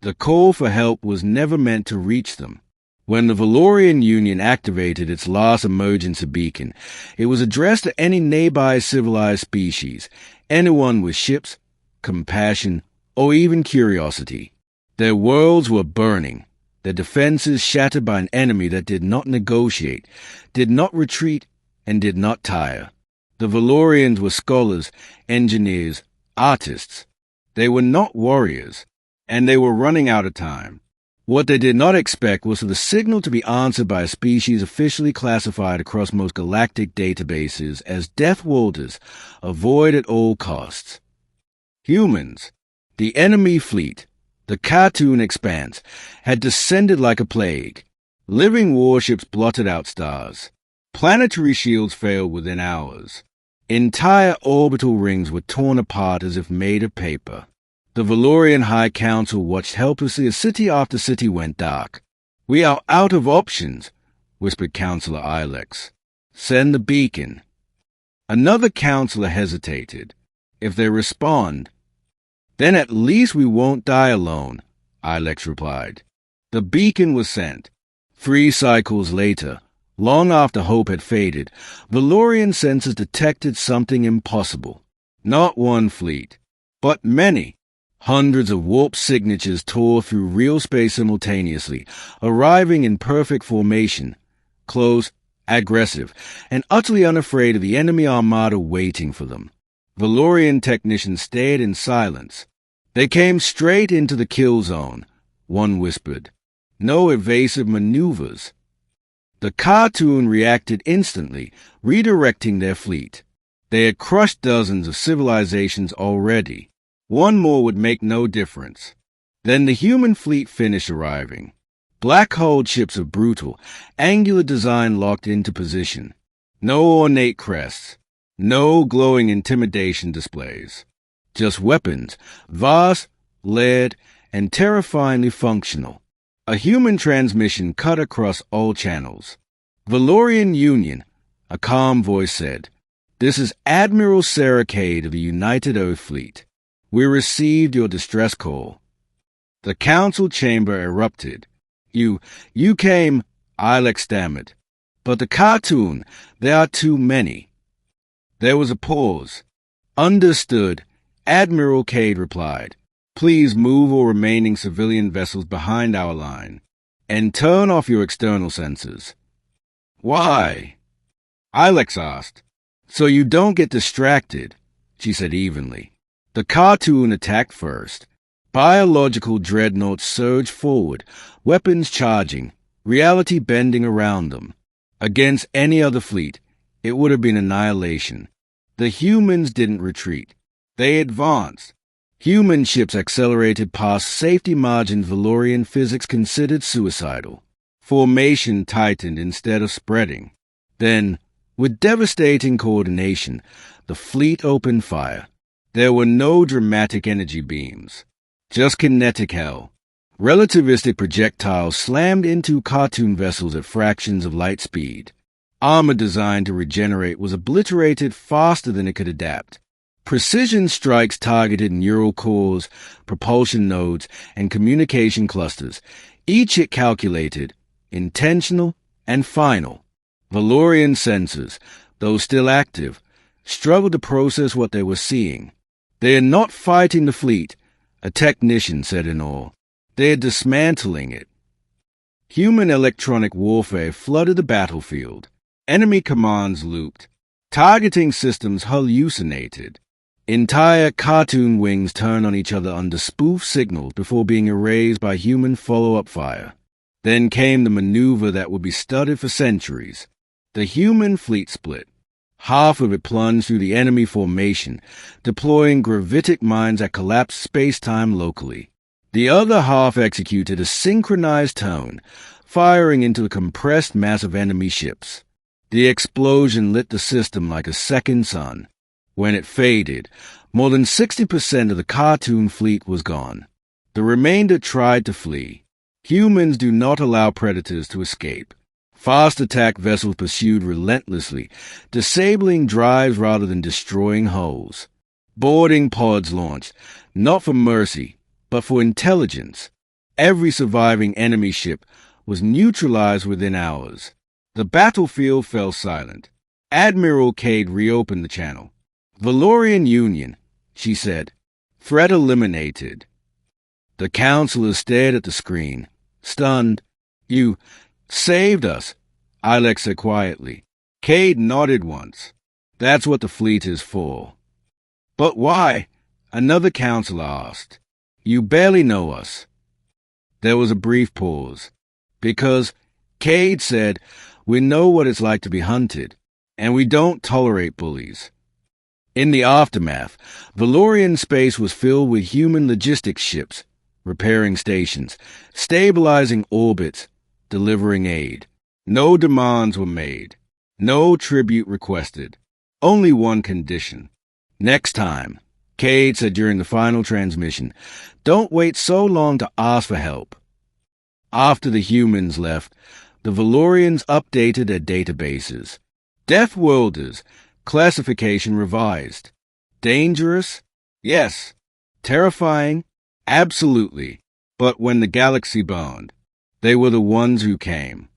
The call for help was never meant to reach them. When the Valorian Union activated its last emergency beacon, it was addressed to any nearby civilized species, anyone with ships, compassion, or even curiosity. Their worlds were burning, their defenses shattered by an enemy that did not negotiate, did not retreat, and did not tire. The Valorians were scholars, engineers, artists. They were not warriors, and they were running out of time. What they did not expect was for the signal to be answered by a species officially classified across most galactic databases as Deathworlders, avoid at all costs. Humans, the enemy fleet, the cartoon expanse, had descended like a plague. Living warships blotted out stars. Planetary shields failed within hours. Entire orbital rings were torn apart as if made of paper. The Valorian High Council watched helplessly as city after city went dark. "We are out of options," whispered Councillor Ilex. "Send the beacon." Another councillor hesitated. "If they respond, then at least we won't die alone," Ilex replied. The beacon was sent. 3 cycles later, long after hope had faded, Valorian sensors detected something impossible. Not one fleet, but many. Hundreds of warp signatures tore through real space simultaneously, arriving in perfect formation, close, aggressive, and utterly unafraid of the enemy armada waiting for them. Valorian technicians stared in silence. "They came straight into the kill zone," one whispered. "No evasive maneuvers." The cartoon reacted instantly, redirecting their fleet. They had crushed dozens of civilizations already. One more would make no difference. Then the human fleet finished arriving. Black-hulled ships of brutal, angular design locked into position. No ornate crests. No glowing intimidation displays. Just weapons, vast, layered, and terrifyingly functional. A human transmission cut across all channels. "Valorian Union," a calm voice said. "This is Admiral Sarah Cade of the United Earth Fleet. We received your distress call." The council chamber erupted. You came," Ilex stammered. "But the cartoon, there are too many." There was a pause. "Understood," Admiral Cade replied. "Please move all remaining civilian vessels behind our line, and turn off your external sensors." "Why?" Ilex asked. "So you don't get distracted," she said evenly. The cartoon attacked first. Biological dreadnoughts surged forward, weapons charging, reality bending around them. Against any other fleet, it would have been annihilation. The humans didn't retreat. They advanced. Human ships accelerated past safety margins Valorian physics considered suicidal. Formation tightened instead of spreading. Then, with devastating coordination, the fleet opened fire. There were no dramatic energy beams, just kinetic hell. Relativistic projectiles slammed into cartoon vessels at fractions of light speed. Armor designed to regenerate was obliterated faster than it could adapt. Precision strikes targeted neural cores, propulsion nodes, and communication clusters, each hit calculated, intentional, and final. Valorian sensors, though still active, struggled to process what they were seeing. "They are not fighting the fleet," a technician said in awe. "They are dismantling it." Human electronic warfare flooded the battlefield. Enemy commands looped. Targeting systems hallucinated. Entire cartoon wings turned on each other under spoof signals before being erased by human follow-up fire. Then came the maneuver that would be studied for centuries. The human fleet split. Half of it plunged through the enemy formation, deploying gravitic mines that collapsed space-time locally. The other half executed a synchronized turn, firing into the compressed mass of enemy ships. The explosion lit the system like a second sun. When it faded, more than 60% of the cartoon fleet was gone. The remainder tried to flee. Humans do not allow predators to escape. Fast attack vessels pursued relentlessly, disabling drives rather than destroying hulls. Boarding pods launched, not for mercy, but for intelligence. Every surviving enemy ship was neutralized within hours. The battlefield fell silent. Admiral Cade reopened the channel. "Valorian Union," she said. "Threat eliminated." The counselors stared at the screen, stunned. "You saved us," Ilex said quietly. Cade nodded once. "That's what the fleet is for." "But why?" another counselor asked. "You barely know us." There was a brief pause. "Because," Cade said, "we know what it's like to be hunted, and we don't tolerate bullies." In the aftermath, Valorian space was filled with human logistics ships, repairing stations, stabilizing orbits, delivering aid. No demands were made. No tribute requested. Only one condition. "Next time," Cade said during the final transmission, "don't wait so long to ask for help." After the humans left, the Valorians updated their databases. Deathworlders, classification revised. Dangerous? Yes. Terrifying? Absolutely. But when the galaxy burned, they were the ones who came.